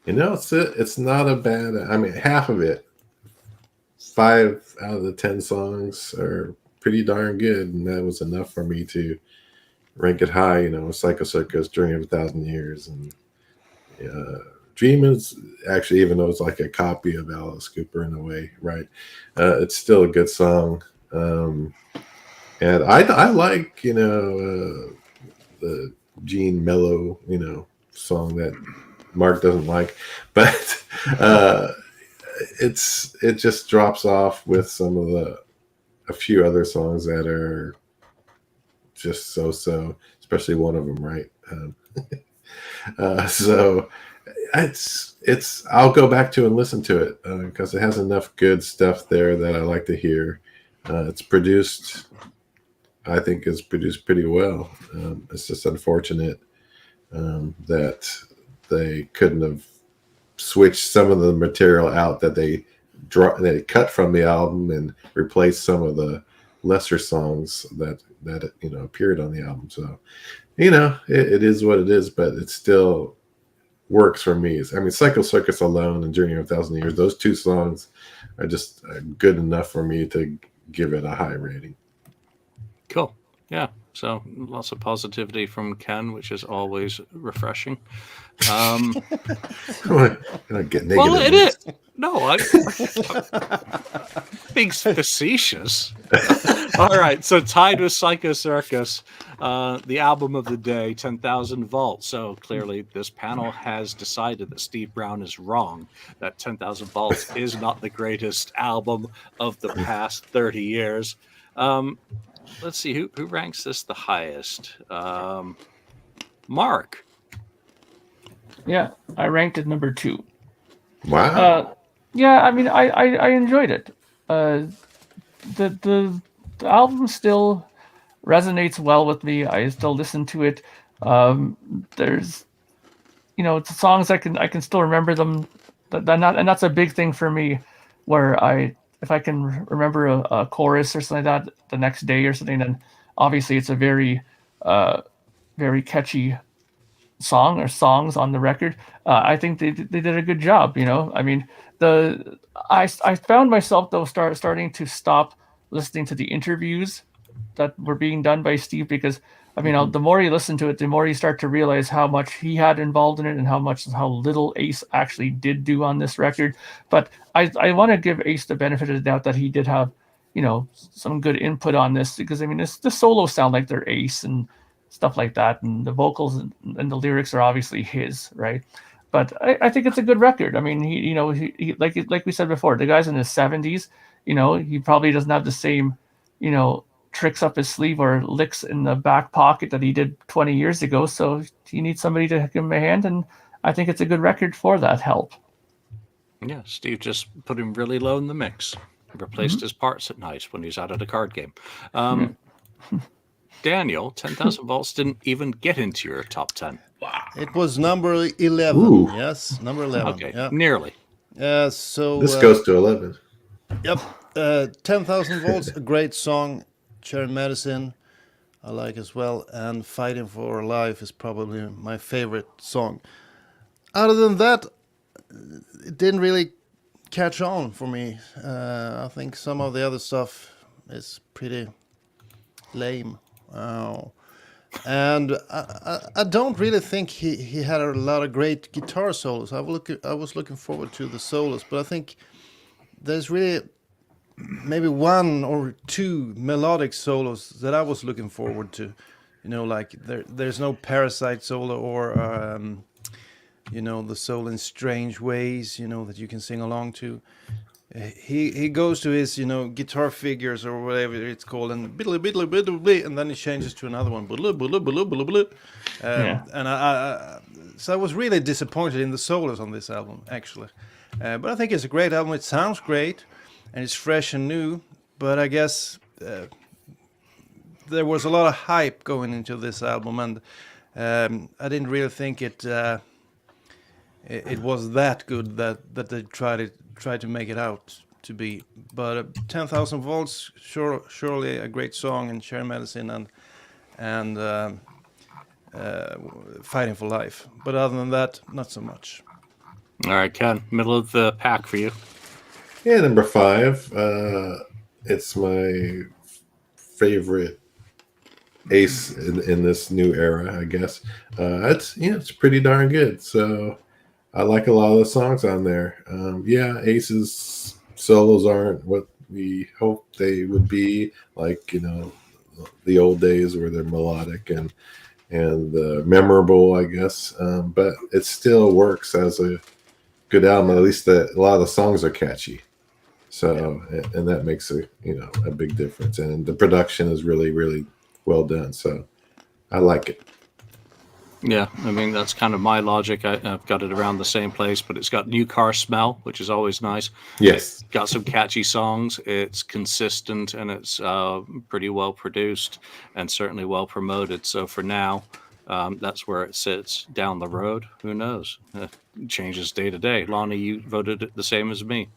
It's not a bad. I mean, half of it, 5 out of the 10 songs are pretty darn good, and that was enough for me to rank it high. Psycho Circus, Journey of 1,000 Years, and Dream is actually, even though it's like a copy of Alice Cooper in a way, right? It's still a good song, and I like the Gene Mello song that Mark doesn't like, but it just drops off with a few other songs that are just so, especially one of them, right? So I'll go back to and listen to it because it has enough good stuff there that I like to hear. I think it's produced pretty well. It's just unfortunate that they couldn't have switched some of the material out that they cut from the album and replaced some of the lesser songs that appeared on the album. So it is what it is, but it still works for me. I mean, Psycho Circus alone and Journey of 1,000 Years, those two songs are just good enough for me to give it a high rating.
Cool. Yeah. So lots of positivity from Ken, which is always refreshing.
I'm not get negative.
Well, it is. No, I'm being facetious. All right. So tied with Psycho Circus, the album of the day, 10,000 Volts. So clearly this panel has decided that Steve Brown is wrong, that 10,000 Volts is not the greatest album of the past 30 years. Let's see, who ranks this the highest? Mark.
Yeah, I ranked it number 2.
Wow.
Yeah, I mean, I enjoyed it. The album still resonates well with me. I still listen to it. There's, it's songs I can still remember them. And that's a big thing for me, where if I can remember a chorus or something like that the next day or something, then obviously it's a very, very catchy song or songs on the record. I think they did a good job. I mean, I found myself though starting to stop listening to the interviews that were being done by Steve, because I mean, the more you listen to it, the more you start to realize how much he had involved in it and how little Ace actually did do on this record. But I want to give Ace the benefit of the doubt that he did have, some good input on this, because I mean, the solos sound like they're Ace and stuff like that, and the vocals and the lyrics are obviously his, right? But I think it's a good record. I mean, he like we said before, the guy's in his 70s. He probably doesn't have the same, tricks up his sleeve or licks in the back pocket that he did 20 years ago. So he needs somebody to give him a hand, and I think it's a good record for that help.
Yeah, Steve just put him really low in the mix. Replaced his parts at night when he's out at a card game. Daniel, 10,000 Volts didn't even get into your top 10.
Wow.
It was number 11.
Ooh.
Yes, number 11.
Okay,
Yeah.
nearly.
So
This goes to 11.
Yep. 10,000 Volts, a great song. Cherry Medicine, I like as well. And Fighting for Life is probably my favorite song. Other than that, it didn't really catch on for me. I think some of the other stuff is pretty lame. And I don't really think he had a lot of great guitar solos. I was looking forward to the solos, but I think there's really maybe one or two melodic solos that I was looking forward to. Like there's no Parasite solo or the solo in Strange Ways, that you can sing along to. he goes to his guitar figures or whatever it's called, and biddly biddly biddly biddly, and then he changes to another one, biddly biddly biddly biddly biddly.
Yeah.
And so I was really disappointed in the solos on this album actually, but I think it's a great album. It sounds great, and it's fresh and new. But I guess there was a lot of hype going into this album, and I didn't really think it was that good that they tried to make it out to be. But 10,000 volts, surely a great song, and Cherry Medicine and Fighting for Life. But other than that, not so much.
All right, Ken, middle of the pack for you.
Yeah, number 5. It's my favorite Ace in this new era, I guess. It's pretty darn good. So I like a lot of the songs on there. Ace's solos aren't what we hoped they would be, like the old days where they're melodic and memorable, I guess. But it still works as a good album. At least a lot of the songs are catchy. So and that makes a big difference. And the production is really, really well done. So I like it.
Yeah, I mean, that's kind of my logic. I've got it around the same place, but it's got new car smell, which is always nice.
Yes.
It's got some catchy songs. It's consistent, and it's pretty well produced and certainly well promoted. So for now, that's where it sits. Down the road, who knows? It changes day to day. Lonnie, you voted it the same as me.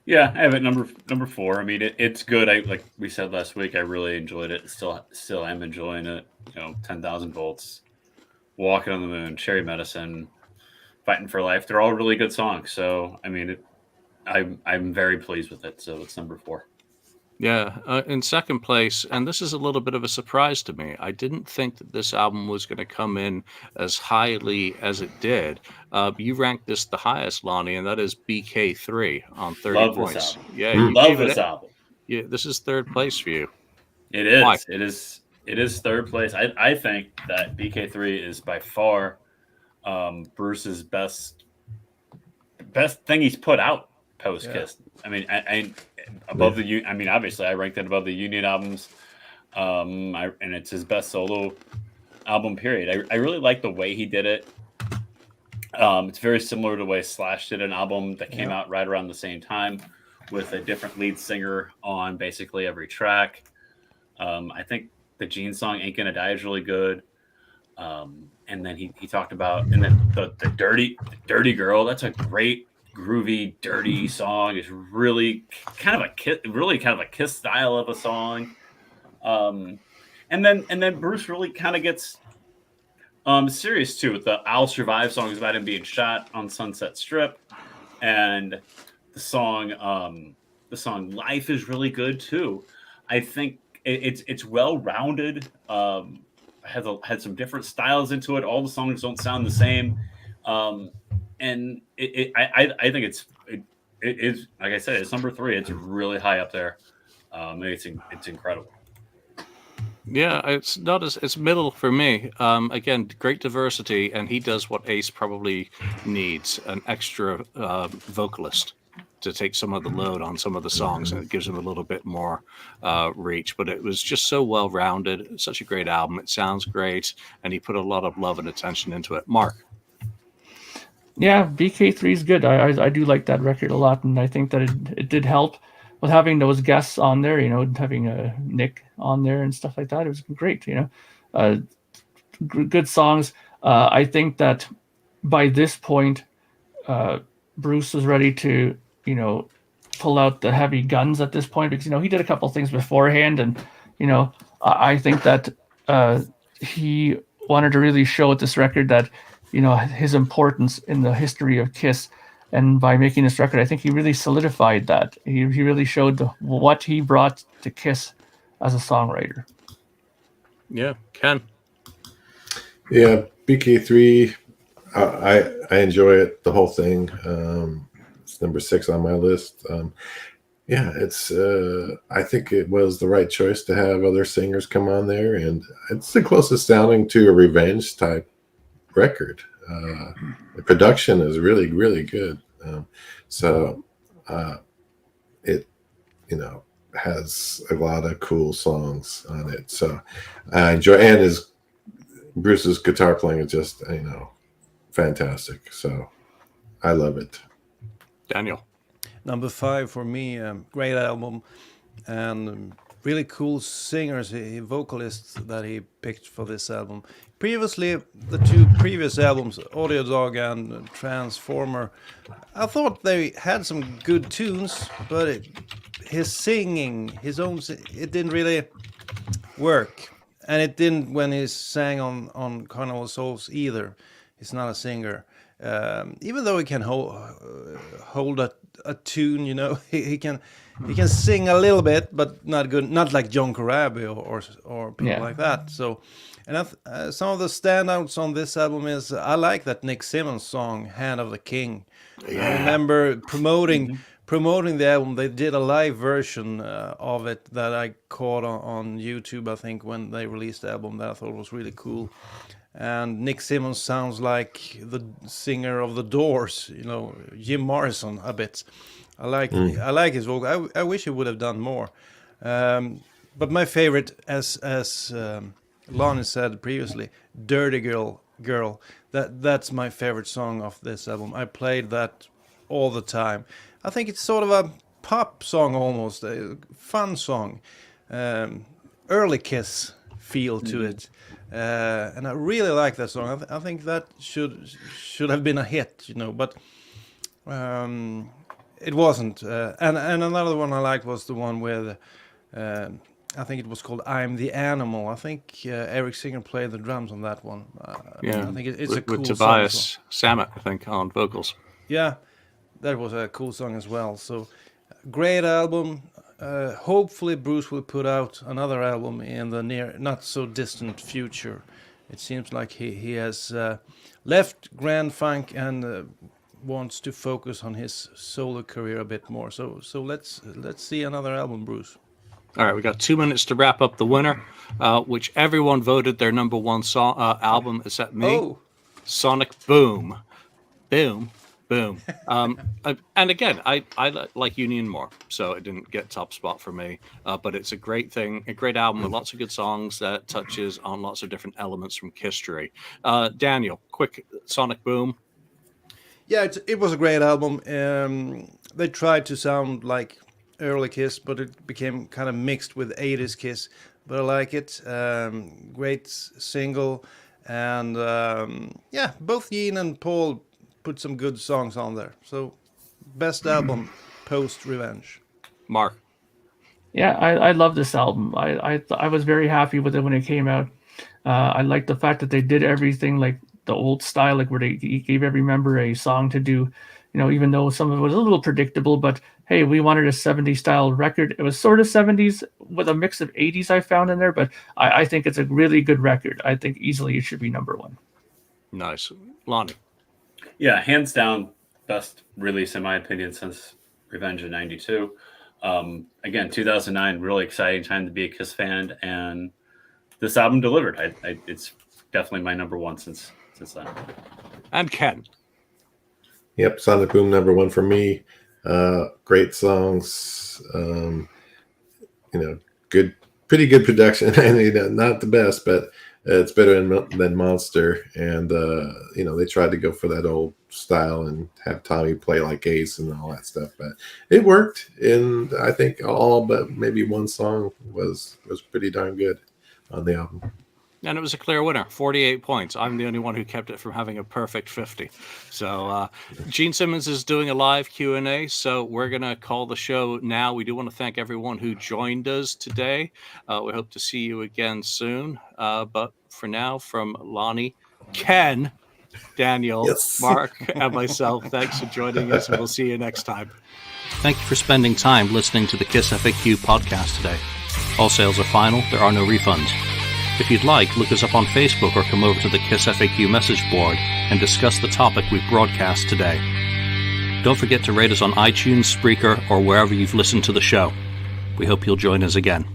Yeah, I have it number 4. I mean, it's good. Like we said last week, I really enjoyed it. Still am enjoying it. 10,000 volts, Walking on the Moon, Cherry Medicine, Fighting for Life. They're all really good songs. So I mean, I'm very pleased with it. So it's number 4.
Yeah, in second place, and this is a little bit of a surprise to me. I didn't think that this album was going to come in as highly as it did. You ranked this the highest, Lonnie, and that is BK3 on 30
Love
points.
this album.
Yeah, you
Love
gave
this
it.
album.
Yeah, this is third place for you.
It is.
Why?
It is third place. I think that BK3 is by far Bruce's best thing he's put out post Kiss. I mean, I above the. I mean, obviously, I ranked it above the Union albums. And it's his best solo album. Period. I really like the way he did it. It's very similar to the way Slash did an album that came out right around the same time, with a different lead singer on basically every track. I think the Gene song "Ain't Gonna Die" is really good. And then he talked about, and then the dirty girl. That's a great groovy dirty song. It's really kind of a Kiss style of a song. And then Bruce really kind of gets serious too with the "I'll Survive" song is about him being shot on Sunset Strip, and the song "Life" is really good too. I think it's well rounded. Had some different styles into it. All the songs don't sound the same, and I think it is, like I said, it's number 3. It's really high up there. It's incredible.
Yeah, it's middle for me. Again, great diversity, and he does what Ace probably needs: an extra vocalist to take some of the load on some of the songs, and it gives him a little bit more reach. But it was just so well rounded, such a great album. It sounds great, and he put a lot of love and attention into it. Mark.
Yeah, BK3 is good. I do like that record a lot, and I think that it did help with having those guests on there. Having Nick on there and stuff like that. It was great. Good songs. I think that by this point, Bruce was ready to pull out the heavy guns at this point, because he did a couple things beforehand, and I think that he wanted to really show at this record that his importance in the history of Kiss. And by making this record, I think he really solidified that. He really showed what he brought to Kiss as a songwriter.
Yeah, Ken.
Yeah, BK3. I enjoy it, the whole thing. It's number 6 on my list. It's. I think it was the right choice to have other singers come on there, and it's the closest sounding to a Revenge type record. The production is really, really good. it, has a lot of cool songs on it. So I enjoy, and Bruce's guitar playing is just, fantastic. So I love it.
Daniel.
Number 5 for me, great album, and really cool singers, vocalists that he picked for this album. Previously, the 2 previous albums, Audio Dog and Transformer, I thought they had some good tunes, but his singing, it didn't really work. And it didn't when he sang on Carnival of Souls either. He's not a singer. Even though he can hold a tune, he can sing a little bit, but not good, not like John Corabi or people like that. So, and some of the standouts on this album is I like that Nick Simmons song "Hand of the King." I remember promoting the album. They did a live version of it that I caught on YouTube, I think, when they released the album, that I thought was really cool. And Nick Simmons sounds like the singer of The Doors, Jim Morrison a bit. I like his vocal. I wish he would have done more. But my favorite, as Lonnie said previously, "Dirty Girl." That's my favorite song of this album. I played that all the time. I think it's sort of a pop song almost, a fun song, early Kiss feel to it, and I really like that song. I think that should have been a hit, but it wasn't. And another one I liked was the one with, I think it was called "I'm the Animal." I think Eric Singer played the drums on that one. I think it's a cool
with
song.
Tobias Sammet, I think, on vocals.
Yeah, that was a cool song as well. So, great album. Hopefully, Bruce will put out another album in the near, not so distant future. It seems like he has left Grand Funk and wants to focus on his solo career a bit more. So let's see another album, Bruce.
All right, we got 2 minutes to wrap up the winner, which everyone voted their number 1 song album except me.
Oh.
Sonic Boom. Boom. Boom. And again, I like Union more, so it didn't get top spot for me. But it's a great album with lots of good songs that touches on lots of different elements from history. Daniel, quick Sonic Boom.
Yeah, it was a great album. They tried to sound like early Kiss, but it became kind of mixed with 80s Kiss. But I like it. Great single. And both Gene and Paul put some good songs on there. So, best album post Revenge.
Mark.
Yeah, I love this album. I was very happy with it when it came out. I like the fact that they did everything like the old style, like where they gave every member a song to do. Even though some of it was a little predictable, but hey, we wanted a 70s style record. It was sort of 70s with a mix of 80s I found in there, but I think it's a really good record. I think easily it should be number 1.
Nice. Lonnie.
Yeah, hands down, best release in my opinion since Revenge in '92. Again, 2009, really exciting time to be a Kiss fan, and this album delivered. It's definitely my number 1 since then.
And Ken.
Yep, Sonic Boom number 1 for me. Great songs, pretty good production. And not the best, but it's better than Monster. And they tried to go for that old style and have Tommy play like Ace and all that stuff, but it worked. And I think all but maybe one song was pretty darn good on the album.
And it was a clear winner, 48 points. I'm the only one who kept it from having a perfect 50. So Gene Simmons is doing a live Q&A, so we're going to call the show now. We do want to thank everyone who joined us today. We hope to see you again soon. But for now, from Lonnie, Ken, Daniel, yes. Mark, and myself, thanks for joining us, and we'll see you next time. Thank you for spending time listening to the KissFAQ podcast today. All sales are final. There are no refunds. If you'd like, look us up on Facebook or come over to the KissFAQ message board and discuss the topic we broadcast today. Don't forget to rate us on iTunes, Spreaker, or wherever you've listened to the show. We hope you'll join us again.